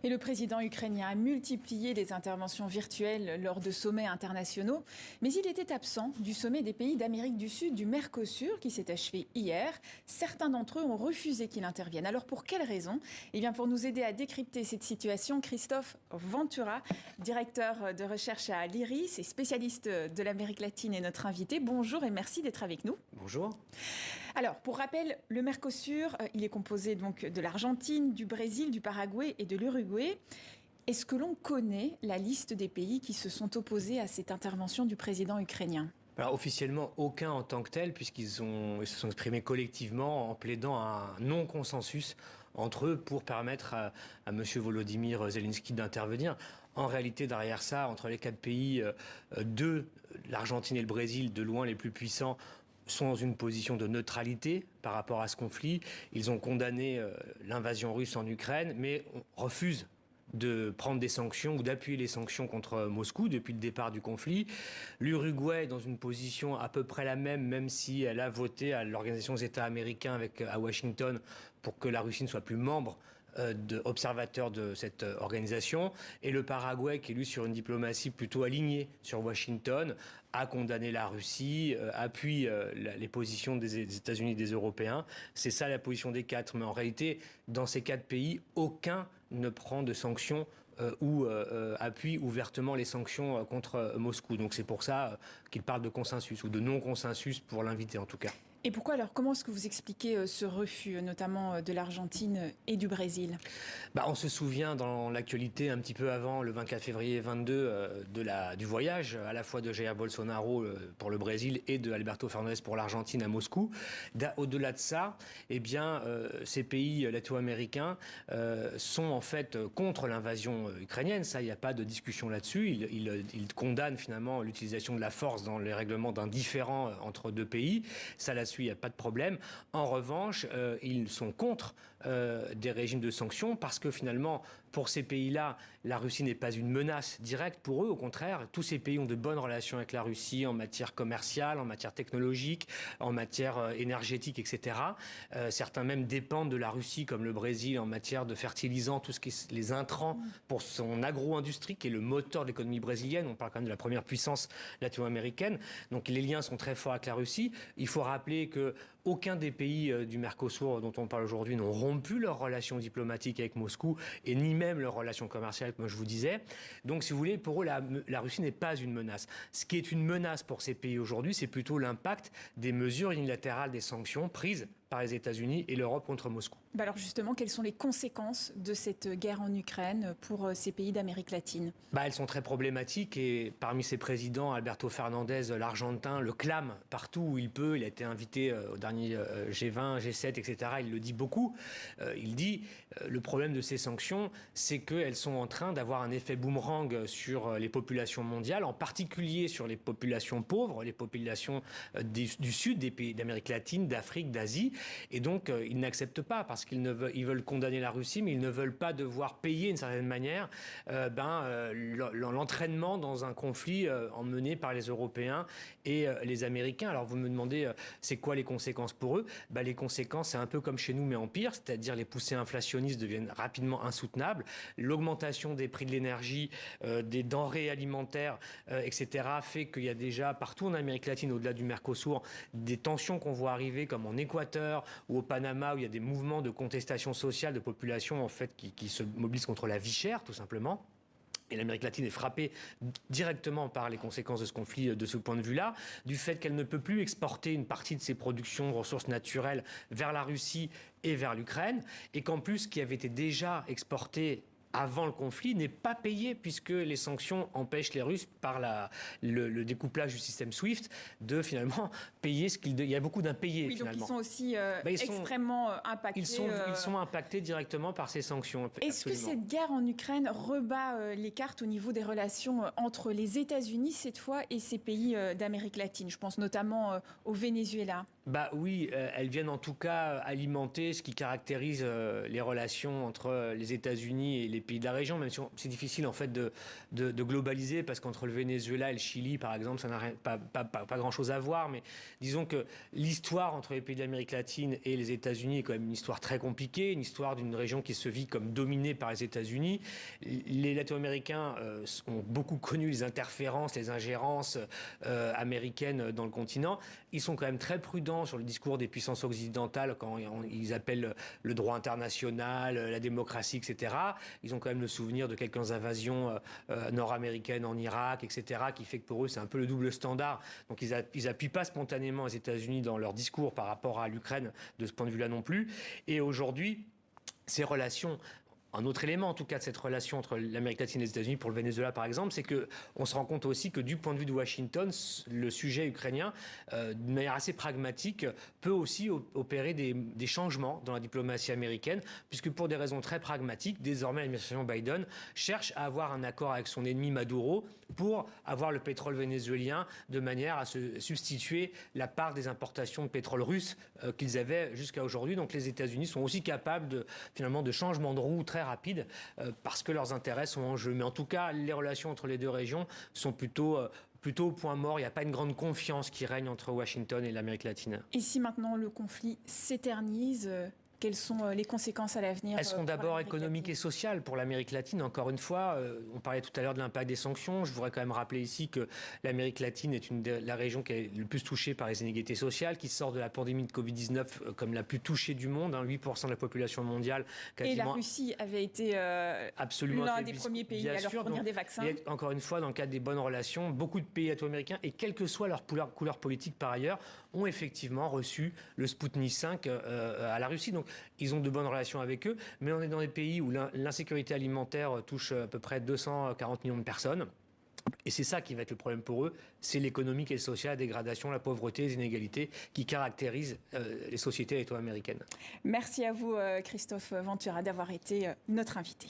Et le président ukrainien a multiplié les interventions virtuelles lors de sommets internationaux, mais il était absent du sommet des pays d'Amérique du Sud, du Mercosur, qui s'est achevé hier. Certains d'entre eux ont refusé qu'il intervienne. Alors pour quelles raisons ? Eh bien pour nous aider à décrypter cette situation, Christophe Ventura, directeur de recherche à l'IRIS et spécialiste de l'Amérique latine, est notre invité. Bonjour et merci d'être avec nous. Bonjour. Alors, pour rappel, le Mercosur, il est composé donc de l'Argentine, du Brésil, du Paraguay et de l'Uruguay. Est-ce que l'on connaît la liste des pays qui se sont opposés à cette intervention du président ukrainien ? Alors officiellement, aucun en tant que tel, puisqu'ils se sont exprimés collectivement en plaidant un non-consensus entre eux pour permettre à M. Volodymyr Zelensky d'intervenir. En réalité, derrière ça, entre les quatre pays, l'Argentine et le Brésil, de loin les plus puissants, sont dans une position de neutralité par rapport à ce conflit. Ils ont condamné l'invasion russe en Ukraine, mais refusent de prendre des sanctions ou d'appuyer les sanctions contre Moscou depuis le départ du conflit. L'Uruguay est dans une position à peu près la même, même si elle a voté à l'Organisation des États américains à Washington pour que la Russie ne soit plus membre observateur de cette organisation. Et le Paraguay, qui est lui sur une diplomatie plutôt alignée sur Washington, a condamné la Russie, appuie les positions des États-Unis et des Européens. C'est ça la position des quatre. Mais en réalité, dans ces quatre pays, aucun ne prend de sanctions ou appuie ouvertement les sanctions contre Moscou. Donc c'est pour ça qu'il parle de consensus ou de non-consensus pour l'invité en tout cas. Et pourquoi alors, comment est-ce que vous expliquez ce refus, notamment de l'Argentine et du Brésil ? On se souvient dans l'actualité, un petit peu avant le 24 février 22, du voyage, à la fois de Jair Bolsonaro pour le Brésil et de Alberto Fernandez pour l'Argentine à Moscou. Au-delà de ça, ces pays latino-américains sont en fait contre l'invasion ukrainienne. Ça, il n'y a pas de discussion là-dessus. Ils condamnent finalement l'utilisation de la force dans les règlements d'un différend entre deux pays. Ça, là-dessus, il n'y a pas de problème. En revanche, ils sont contre des régimes de sanctions parce que finalement, pour ces pays-là, la Russie n'est pas une menace directe pour eux. Au contraire, tous ces pays ont de bonnes relations avec la Russie en matière commerciale, en matière technologique, en matière énergétique, etc. Certains même dépendent de la Russie, comme le Brésil, en matière de fertilisants, tout ce qui est les intrants pour son agro-industrie, qui est le moteur de l'économie brésilienne. On parle quand même de la première puissance latino-américaine. Donc les liens sont très forts avec la Russie. Il faut rappeler que aucun des pays du Mercosur dont on parle aujourd'hui n'ont rompu leurs relations diplomatiques avec Moscou et ni même leurs relations commerciales, comme je vous disais. Donc, si vous voulez, pour eux, la Russie n'est pas une menace. Ce qui est une menace pour ces pays aujourd'hui, c'est plutôt l'impact des mesures unilatérales des sanctions prises par les États-Unis et l'Europe contre Moscou. Alors justement, quelles sont les conséquences de cette guerre en Ukraine pour ces pays d'Amérique latine ? Elles sont très problématiques et parmi ses présidents, Alberto Fernandez, l'Argentin, le clame partout où il peut. Il a été invité au dernier G20, G7, etc. Il le dit beaucoup. Il dit le problème de ces sanctions, c'est qu'elles sont en train d'avoir un effet boomerang sur les populations mondiales, en particulier sur les populations pauvres, les populations du sud des pays d'Amérique latine, d'Afrique, d'Asie. Et donc, ils n'acceptent pas parce qu'ils veulent condamner la Russie, mais ils ne veulent pas devoir payer d'une certaine manière l'entraînement dans un conflit emmené par les Européens et les Américains. Alors, vous me demandez, c'est quoi les conséquences pour eux ? Les conséquences, c'est un peu comme chez nous, mais en pire, c'est-à-dire les poussées inflationnistes deviennent rapidement insoutenables. L'augmentation des prix de l'énergie, des denrées alimentaires, etc., fait qu'il y a déjà partout en Amérique latine, au-delà du Mercosur, des tensions qu'on voit arriver, comme en Équateur, ou au Panama, où il y a des mouvements de contestation sociale de populations en fait, qui se mobilisent contre la vie chère, tout simplement. Et l'Amérique latine est frappée directement par les conséquences de ce conflit de ce point de vue-là, du fait qu'elle ne peut plus exporter une partie de ses productions de ressources naturelles vers la Russie et vers l'Ukraine, et qu'en plus, ce qui avait été déjà exporté avant le conflit n'est pas payé puisque les sanctions empêchent les Russes par le découplage du système SWIFT de finalement payer ce qu'il... Il y a beaucoup d'impayés finalement. Donc ils sont aussi extrêmement impactés. Ils sont impactés directement par ces sanctions. Est-ce que cette guerre en Ukraine rebat les cartes au niveau des relations entre les États-Unis cette fois et ces pays d'Amérique latine ? Je pense notamment au Venezuela. Oui, elles viennent en tout cas alimenter ce qui caractérise les relations entre les États-Unis et les pays de la région, même si c'est difficile en fait de globaliser, parce qu'entre le Venezuela et le Chili, par exemple, ça n'a pas grand-chose à voir. Mais disons que l'histoire entre les pays d'Amérique latine et les États-Unis est quand même une histoire très compliquée, une histoire d'une région qui se vit comme dominée par les États-Unis. Les Latino-Américains ont beaucoup connu les interférences, les ingérences américaines dans le continent. Ils sont quand même très prudents sur le discours des puissances occidentales quand ils appellent le droit international, la démocratie, etc. Ils ont quand même le souvenir de quelques invasions nord-américaines en Irak, etc., qui fait que pour eux, c'est un peu le double standard. Donc ils appuient pas spontanément les États-Unis dans leur discours par rapport à l'Ukraine de ce point de vue-là non plus. Et aujourd'hui, ces relations... Un autre élément, en tout cas, de cette relation entre l'Amérique latine et les États-Unis, pour le Venezuela, par exemple, c'est qu'on se rend compte aussi que du point de vue de Washington, le sujet ukrainien, de manière assez pragmatique, peut aussi opérer des changements dans la diplomatie américaine, puisque pour des raisons très pragmatiques, désormais, l'administration Biden cherche à avoir un accord avec son ennemi Maduro pour avoir le pétrole vénézuélien de manière à se substituer la part des importations de pétrole russe qu'ils avaient jusqu'à aujourd'hui. Donc les États-Unis sont aussi capables finalement de changements de roue très rapides parce que leurs intérêts sont en jeu. Mais en tout cas, les relations entre les deux régions sont plutôt au point mort. Il n'y a pas une grande confiance qui règne entre Washington et l'Amérique latine. Et si maintenant le conflit s'éternise, quelles sont les conséquences à l'avenir? Elles sont d'abord économiques et sociales pour l'Amérique latine. Encore une fois, on parlait tout à l'heure de l'impact des sanctions. Je voudrais quand même rappeler ici que l'Amérique latine est la région qui est le plus touchée par les inégalités sociales, qui sort de la pandémie de Covid-19 comme la plus touchée du monde, 8% de la population mondiale. Quasiment. Et la Russie avait été l'un des premiers pays à leur fournir des vaccins. Et encore une fois, dans le cadre des bonnes relations, beaucoup de pays latino-américains, et quelle que soit leur couleur politique par ailleurs, ont effectivement reçu le Sputnik 5 à la Russie. Donc, ils ont de bonnes relations avec eux, mais on est dans des pays où l'insécurité alimentaire touche à peu près 240 millions de personnes. Et c'est ça qui va être le problème pour eux, c'est l'économique et le social, la dégradation, la pauvreté, les inégalités qui caractérisent les sociétés latino-américaines. Merci à vous, Christophe Ventura, d'avoir été notre invité.